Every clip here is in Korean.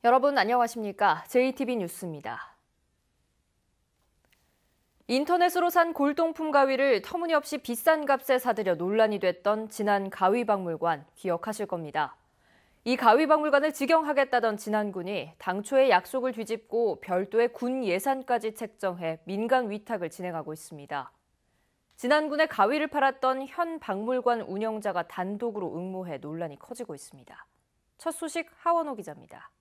여러분 안녕하십니까? JTB 뉴스입니다. 인터넷으로 산 골동품 가위를 터무니없이 비싼 값에 사들여 논란이 됐던 지난 가위박물관 기억하실 겁니다. 이 가위박물관을 직영하겠다던 진안군이 당초의 약속을 뒤집고 별도의 군 예산까지 책정해 민간 위탁을 진행하고 있습니다. 진안군에 가위를 팔았던 현 박물관 운영자가 단독으로 응모해 논란이 커지고 있습니다. 첫 소식 하원호 기자입니다.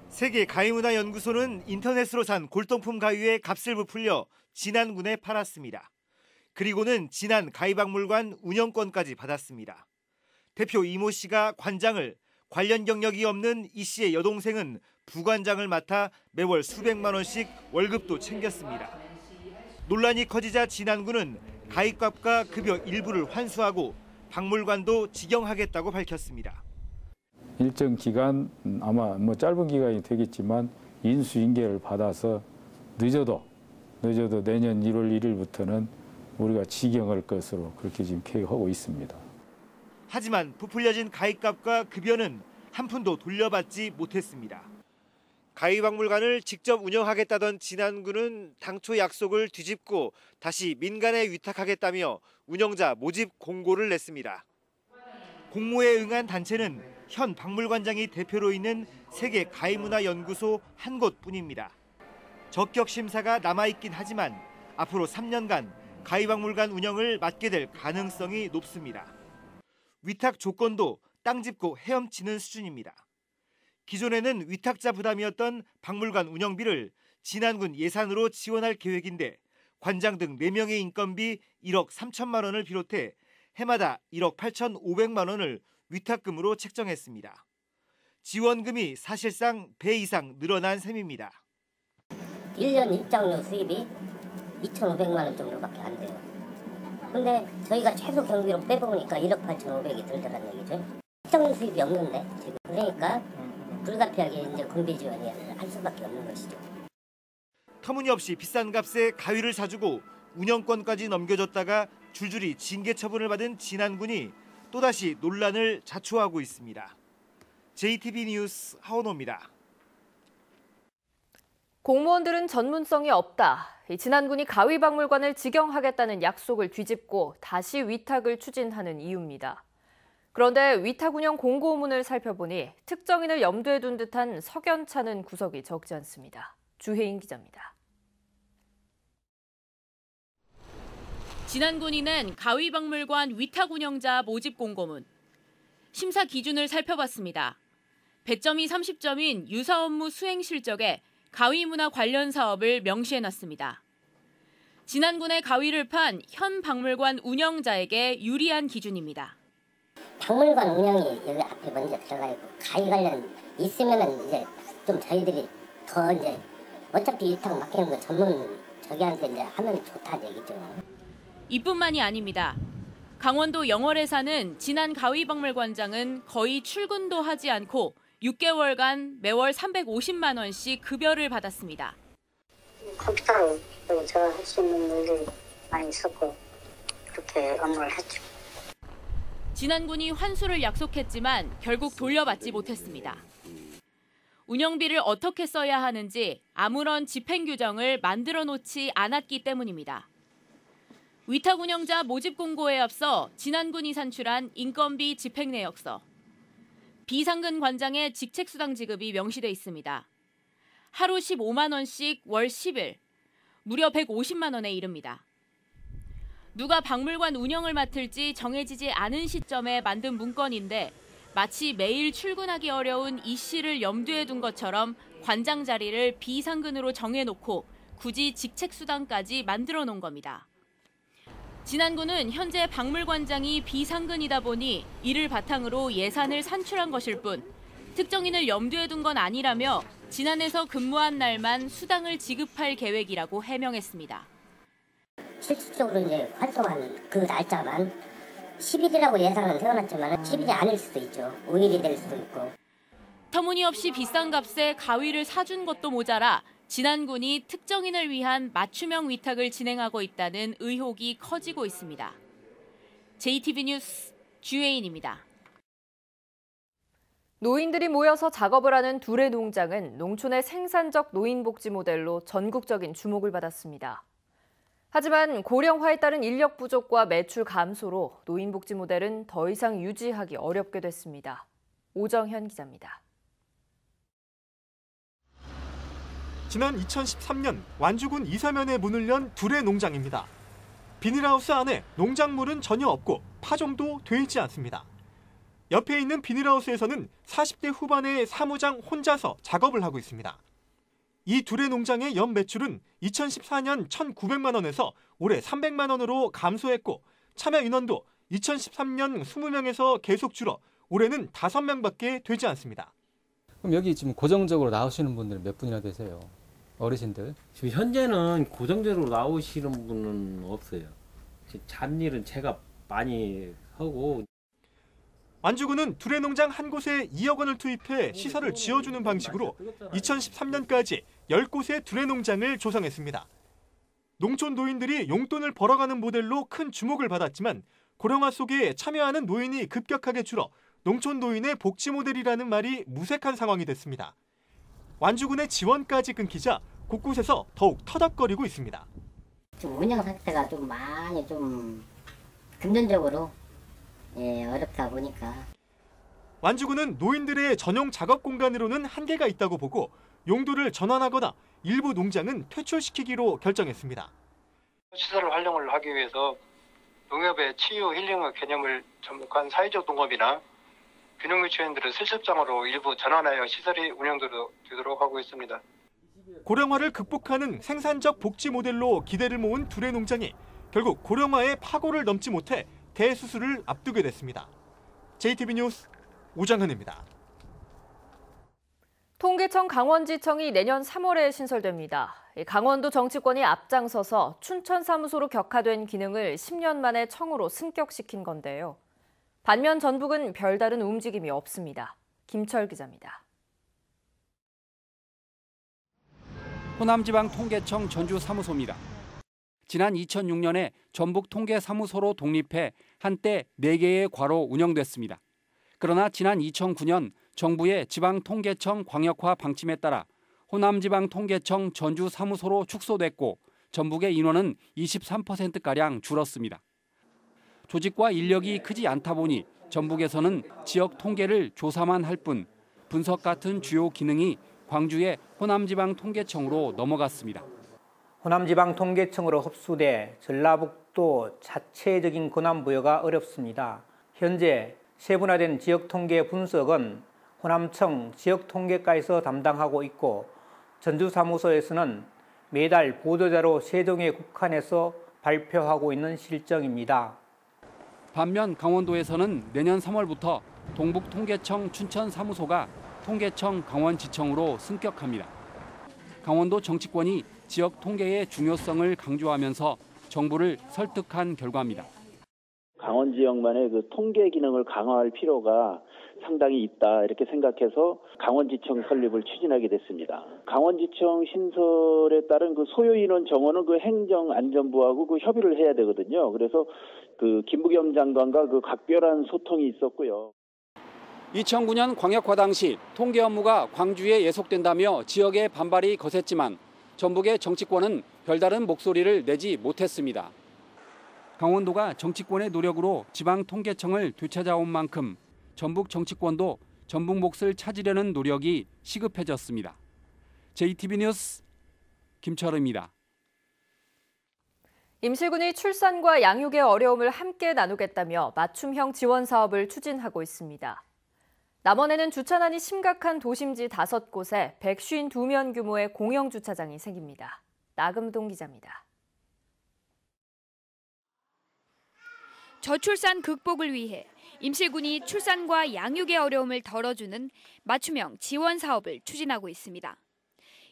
세계가위문화연구소는 인터넷으로 산 골동품 가위의 값을 부풀려 진안군에 팔았습니다. 그리고는 진안 가위박물관 운영권까지 받았습니다. 대표 이모 씨가 관장을, 관련 경력이 없는 이 씨의 여동생은 부관장을 맡아 매월 수백만 원씩 월급도 챙겼습니다. 논란이 커지자 진안군은 가위값과 급여 일부를 환수하고 박물관도 직영하겠다고 밝혔습니다. 일정 기간, 아마 짧은 기간이 되겠지만 인수인계를 받아서 늦어도 내년 1월 1일부터는 우리가 직영할 것으로 그렇게 지금 계획하고 있습니다. 하지만 부풀려진 가위값과 급여는 한 푼도 돌려받지 못했습니다. 가위박물관을 직접 운영하겠다던 진안군은 당초 약속을 뒤집고 다시 민간에 위탁하겠다며 운영자 모집 공고를 냈습니다. 공모에 응한 단체는 현 박물관장이 대표로 있는 세계가위문화연구소 한 곳뿐입니다. 적격 심사가 남아있긴 하지만 앞으로 3년간 가위박물관 운영을 맡게 될 가능성이 높습니다. 위탁 조건도 땅 짚고 헤엄치는 수준입니다. 기존에는 위탁자 부담이었던 박물관 운영비를 진안군 예산으로 지원할 계획인데 관장 등 4명의 인건비 1억 3천만 원을 비롯해 해마다 1억 8,500만 원을 위탁금으로 책정했습니다. 지원금이 사실상 배 이상 늘어난 셈입니다. 1년 입장료 수입이 2,500만 원 정도밖에 안 돼요. 근데 저희가 최소 경비로 빼보니까 1억 8,500이 들더란 얘기죠. 입장료 수입이 없는데 지금. 그러니까 불가피하게 이제 군비 지원을 할 수밖에 없는 것이죠. 터무니없이 비싼 값에 가위를 사주고 운영권까지 넘겨줬다가 줄줄이 징계 처분을 받은 진안군이 또다시 논란을 자초하고 있습니다. JTB 뉴스 하원호입니다. 공무원들은 전문성이 없다. 진안군이 가위박물관을 직영하겠다는 약속을 뒤집고 다시 위탁을 추진하는 이유입니다. 그런데 위탁 운영 공고문을 살펴보니 특정인을 염두에 둔 듯한 석연찮은 구석이 적지 않습니다. 주혜인 기자입니다. 진안군이 낸 가위박물관 위탁 운영자 모집 공고문. 심사 기준을 살펴봤습니다. 배점이 30점인 유사 업무 수행 실적에 가위문화 관련 사업을 명시해놨습니다. 진안군의 가위를 판 현 박물관 운영자에게 유리한 기준입니다. 박물관 운영이 여기 앞에 먼저 들어가 있고 가위 관련 있으면은 이제 좀 저희들이 더 이제 어차피 위탁 맡기는 거 전문 저기한테 이제 하면 좋다는 얘기죠. 이뿐만이 아닙니다. 강원도 영월에 사는 진안 가위박물관장은 거의 출근도 하지 않고 6개월간 매월 350만 원씩 급여를 받았습니다. 컴퓨터로 제가 할 수 있는 일이 많이 있었고 그렇게 업무를 했죠. 진안군이 환수를 약속했지만 결국 돌려받지 못했습니다. 운영비를 어떻게 써야 하는지 아무런 집행 규정을 만들어 놓지 않았기 때문입니다. 위탁 운영자 모집 공고에 앞서 진안군이 산출한 인건비 집행 내역서. 비상근 관장의 직책수당 지급이 명시돼 있습니다. 하루 15만 원씩 월 10일, 무려 150만 원에 이릅니다. 누가 박물관 운영을 맡을지 정해지지 않은 시점에 만든 문건인데 마치 매일 출근하기 어려운 이 씨를 염두에 둔 것처럼 관장 자리를 비상근으로 정해놓고 굳이 직책수당까지 만들어 놓은 겁니다. 진안군은 현재 박물관장이 비상근이다 보니 이를 바탕으로 예산을 산출한 것일 뿐 특정인을 염두에 둔 건 아니라며 진안에서 근무한 날만 수당을 지급할 계획이라고 해명했습니다. 실질적으로 이제 활동한 그 날짜만 10일이라고 예상은 세워놨지만 10일이 아닐 수도 있죠. 5일이 될 수도 있고. 터무니없이 비싼 값에 가위를 사준 것도 모자라 진안군이 특정인을 위한 맞춤형 위탁을 진행하고 있다는 의혹이 커지고 있습니다. JTB 뉴스 주혜인입니다. 노인들이 모여서 작업을 하는 두레 농장은 농촌의 생산적 노인복지 모델로 전국적인 주목을 받았습니다. 하지만 고령화에 따른 인력 부족과 매출 감소로 노인복지 모델은 더 이상 유지하기 어렵게 됐습니다. 오정현 기자입니다. 지난 2013년 완주군 이사면에 문을 연 두레 농장입니다. 비닐하우스 안에 농작물은 전혀 없고 파종도 돼 있지 않습니다. 옆에 있는 비닐하우스에서는 40대 후반의 사무장 혼자서 작업을 하고 있습니다. 이 두레 농장의 연 매출은 2014년 1,900만 원에서 올해 300만 원으로 감소했고 참여 인원도 2013년 20명에서 계속 줄어 올해는 5명밖에 되지 않습니다. 그럼 여기 지금 고정적으로 나오시는 분들은 몇 분이나 되세요? 어르신들? 지금 현재는 고정적으로 나오시는 분은 없어요. 잡일은 제가 많이 하고. 완주군은 두레 농장 한 곳에 2억 원을 투입해 시설을 지어주는 방식으로 2013년까지 10곳의 두레 농장을 조성했습니다. 농촌 노인들이 용돈을 벌어가는 모델로 큰 주목을 받았지만 고령화 속에 참여하는 노인이 급격하게 줄어 농촌 노인의 복지 모델이라는 말이 무색한 상황이 됐습니다. 완주군의 지원까지 끊기자 곳곳에서 더욱 터덕거리고 있습니다. 지금 운영 상태가 좀 많이 좀 금전적으로 어렵다 보니까. 완주군은 노인들의 전용 작업 공간으로는 한계가 있다고 보고 용도를 전환하거나 일부 농장은 퇴출시키기로 결정했습니다. 시설을 활용을 하기 위해서 농협의 치유 힐링의 개념을 접목한 사회적 농업이나 균형 유치원들을 실습장으로 일부 전환하여 시설이 운영되도록 하고 있습니다. 고령화를 극복하는 생산적 복지 모델로 기대를 모은 두레 농장이 결국 고령화의 파고를 넘지 못해 대수술을 앞두게 됐습니다. JTB 뉴스 오장현입니다. 통계청 강원지청이 내년 3월에 신설됩니다. 강원도 정치권이 앞장서서 춘천사무소로 격화된 기능을 10년 만에 청으로 승격시킨 건데요. 반면 전북은 별다른 움직임이 없습니다. 김철 기자입니다. 호남지방통계청 전주사무소입니다. 지난 2006년에 전북통계사무소로 독립해 한때 4개의 과로 운영됐습니다. 그러나 지난 2009년 정부의 지방통계청 광역화 방침에 따라 호남지방통계청 전주사무소로 축소됐고 전북의 인원은 23%가량 줄었습니다. 조직과 인력이 크지 않다 보니 전북에서는 지역 통계를 조사만 할 뿐 분석 같은 주요 기능이 광주의 호남지방통계청으로 넘어갔습니다. 호남지방통계청으로 흡수돼 전라북도 자체적인 권한 부여가 어렵습니다. 현재 세분화된 지역통계 분석은 호남청 지역통계과에서 담당하고 있고 전주사무소에서는 매달 보도자료 세종에 국한해서 발표하고 있는 실정입니다. 반면 강원도에서는 내년 3월부터 동북통계청 춘천사무소가 통계청 강원지청으로 승격합니다. 강원도 정치권이 지역 통계의 중요성을 강조하면서 정부를 설득한 결과입니다. 강원 지역만의 그 통계 기능을 강화할 필요가 상당히 있다 이렇게 생각해서 강원지청 설립을 추진하게 됐습니다. 강원지청 신설에 따른 그 소요 인원 정원은 그 행정안전부하고 그 협의를 해야 되거든요. 그래서 그 김부겸 장관과 그 각별한 소통이 있었고요. 2009년 광역화 당시 통계 업무가 광주에 예속된다며 지역의 반발이 거셌지만 전북의 정치권은 별다른 목소리를 내지 못했습니다. 강원도가 정치권의 노력으로 지방통계청을 되찾아온 만큼 전북 정치권도 전북 몫을 찾으려는 노력이 시급해졌습니다. JTB 뉴스 김철우입니다. 임실군이 출산과 양육의 어려움을 함께 나누겠다며 맞춤형 지원 사업을 추진하고 있습니다. 남원에는 주차난이 심각한 도심지 5곳에 152면 규모의 공영주차장이 생깁니다. 나금동 기자입니다. 저출산 극복을 위해 임실군이 출산과 양육의 어려움을 덜어주는 맞춤형 지원 사업을 추진하고 있습니다.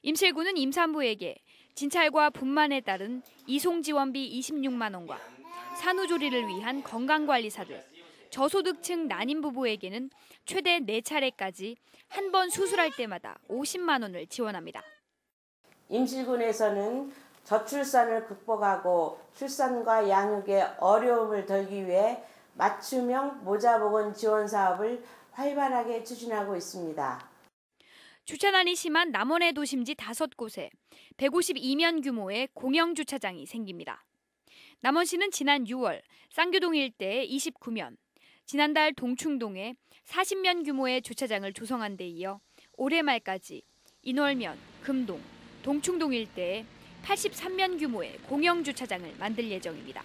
임실군은 임산부에게 진찰과 분만에 따른 이송 지원비 26만 원과 산후조리를 위한 건강관리사들, 저소득층 난임 부부에게는 최대 4차례까지 한 번 수술할 때마다 50만 원을 지원합니다. 임실군에서는 저출산을 극복하고 출산과 양육의 어려움을 덜기 위해 맞춤형 모자보건 지원 사업을 활발하게 추진하고 있습니다. 주차난이 심한 남원의 도심지 5곳에 152면 규모의 공영 주차장이 생깁니다. 남원시는 지난 6월 쌍교동 일대에 29면, 지난달 동충동에 40면 규모의 주차장을 조성한 데 이어 올해 말까지 인월면, 금동, 동충동 일대에 83면 규모의 공영 주차장을 만들 예정입니다.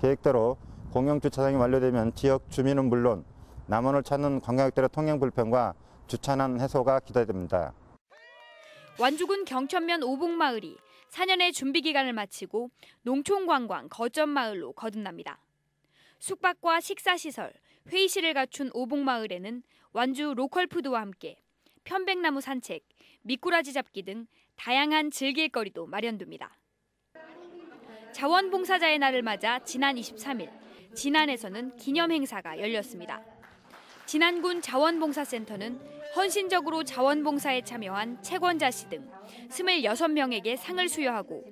계획대로 공영 주차장이 완료되면 지역 주민은 물론 남원을 찾는 관광객들의 통행 불편과 주차난 해소가 기대됩니다. 완주군 경천면 오봉마을이 4년의 준비 기간을 마치고 농촌관광 거점마을로 거듭납니다. 숙박과 식사시설, 회의실을 갖춘 오봉마을에는 완주 로컬푸드와 함께 편백나무 산책, 미꾸라지 잡기 등 다양한 즐길거리도 마련됩니다. 자원봉사자의 날을 맞아 지난 23일 진안에서는 기념행사가 열렸습니다. 진안군 자원봉사센터는 헌신적으로 자원봉사에 참여한 채권자 씨 등 26명에게 상을 수여하고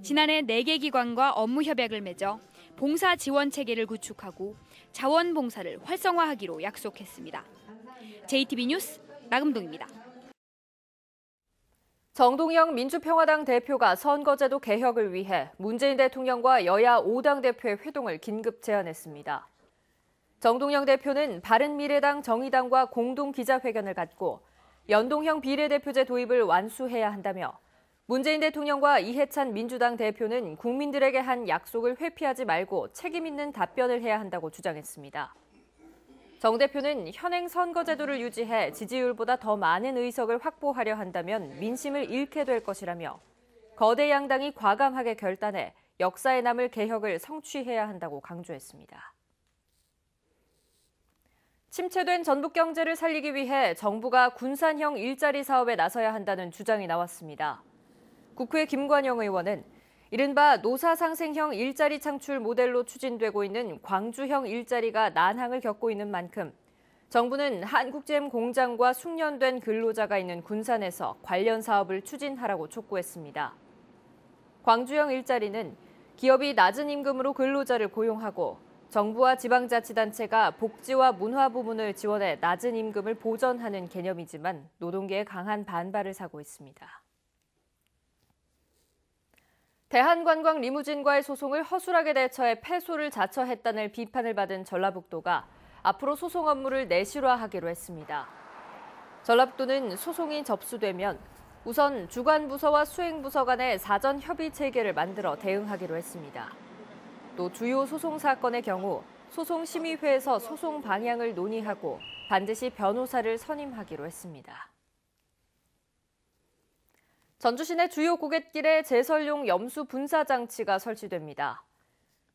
지난해 4개 기관과 업무 협약을 맺어 봉사 지원 체계를 구축하고 자원봉사를 활성화하기로 약속했습니다. JTB 뉴스 나금동입니다. 정동영 민주평화당 대표가 선거제도 개혁을 위해 문재인 대통령과 여야 5당 대표의 회동을 긴급 제안했습니다. 정동영 대표는 바른미래당, 정의당과 공동 기자회견을 갖고 연동형 비례대표제 도입을 완수해야 한다며 문재인 대통령과 이해찬 민주당 대표는 국민들에게 한 약속을 회피하지 말고 책임 있는 답변을 해야 한다고 주장했습니다. 정 대표는 현행 선거제도를 유지해 지지율보다 더 많은 의석을 확보하려 한다면 민심을 잃게 될 것이라며 거대 양당이 과감하게 결단해 역사에 남을 개혁을 성취해야 한다고 강조했습니다. 침체된 전북 경제를 살리기 위해 정부가 군산형 일자리 사업에 나서야 한다는 주장이 나왔습니다. 국회 김관영 의원은 이른바 노사상생형 일자리 창출 모델로 추진되고 있는 광주형 일자리가 난항을 겪고 있는 만큼 정부는 한국잼 공장과 숙련된 근로자가 있는 군산에서 관련 사업을 추진하라고 촉구했습니다. 광주형 일자리는 기업이 낮은 임금으로 근로자를 고용하고 정부와 지방자치단체가 복지와 문화 부문을 지원해 낮은 임금을 보전하는 개념이지만 노동계의 강한 반발을 사고 있습니다. 대한관광 리무진과의 소송을 허술하게 대처해 패소를 자처했다는 비판을 받은 전라북도가 앞으로 소송 업무를 내실화하기로 했습니다. 전라북도는 소송이 접수되면 우선 주관부서와 수행부서 간의 사전 협의 체계를 만들어 대응하기로 했습니다. 또 주요 소송 사건의 경우 소송심의회에서 소송 방향을 논의하고 반드시 변호사를 선임하기로 했습니다. 전주시 내 주요 고갯길에 제설용 염수 분사 장치가 설치됩니다.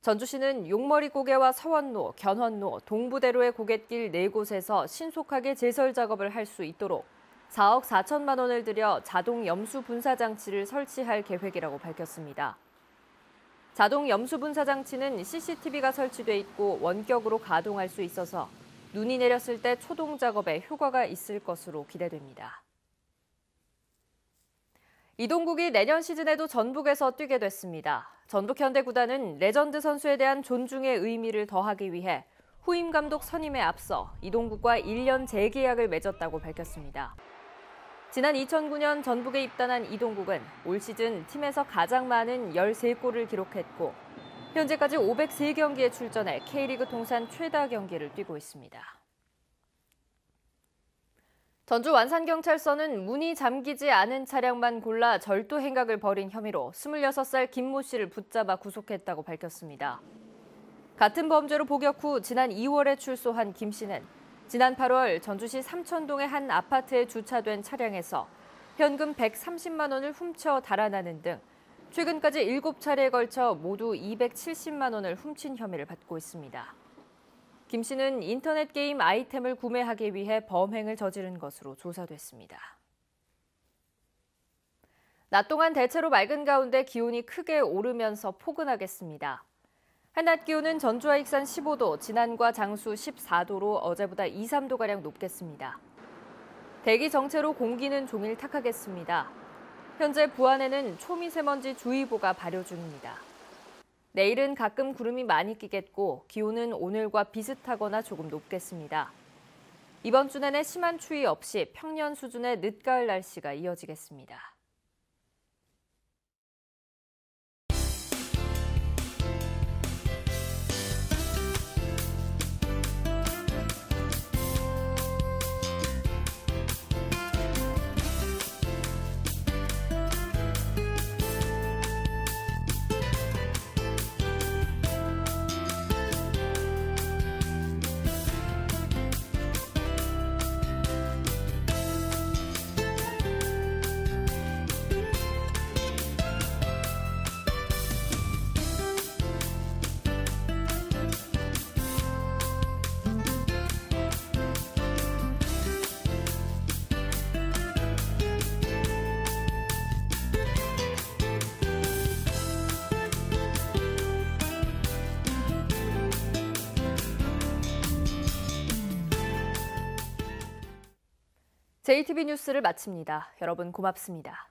전주시는 용머리 고개와 서원로, 견원로, 동부대로의 고갯길 4곳에서 신속하게 제설 작업을 할 수 있도록 4억 4천만 원을 들여 자동 염수 분사 장치를 설치할 계획이라고 밝혔습니다. 자동 염수 분사 장치는 CCTV가 설치돼 있고 원격으로 가동할 수 있어서 눈이 내렸을 때 초동 작업에 효과가 있을 것으로 기대됩니다. 이동국이 내년 시즌에도 전북에서 뛰게 됐습니다. 전북 현대구단은 레전드 선수에 대한 존중의 의미를 더하기 위해 후임 감독 선임에 앞서 이동국과 1년 재계약을 맺었다고 밝혔습니다. 지난 2009년 전북에 입단한 이동국은 올 시즌 팀에서 가장 많은 13골을 기록했고 현재까지 503경기에 출전해 K리그 통산 최다 경기를 뛰고 있습니다. 전주 완산경찰서는 문이 잠기지 않은 차량만 골라 절도 행각을 벌인 혐의로 26살 김모 씨를 붙잡아 구속했다고 밝혔습니다. 같은 범죄로 복역 후 지난 2월에 출소한 김 씨는 지난 8월 전주시 삼천동의 한 아파트에 주차된 차량에서 현금 130만 원을 훔쳐 달아나는 등 최근까지 7차례에 걸쳐 모두 270만 원을 훔친 혐의를 받고 있습니다. 김 씨는 인터넷 게임 아이템을 구매하기 위해 범행을 저지른 것으로 조사됐습니다. 낮 동안 대체로 맑은 가운데 기온이 크게 오르면서 포근하겠습니다. 한낮 기온은 전주와 익산 15도, 진안과 장수 14도로 어제보다 2, 3도가량 높겠습니다. 대기 정체로 공기는 종일 탁하겠습니다. 현재 부안에는 초미세먼지 주의보가 발효 중입니다. 내일은 가끔 구름이 많이 끼겠고 기온은 오늘과 비슷하거나 조금 높겠습니다. 이번 주 내내 심한 추위 없이 평년 수준의 늦가을 날씨가 이어지겠습니다. JTB 뉴스를 마칩니다. 여러분 고맙습니다.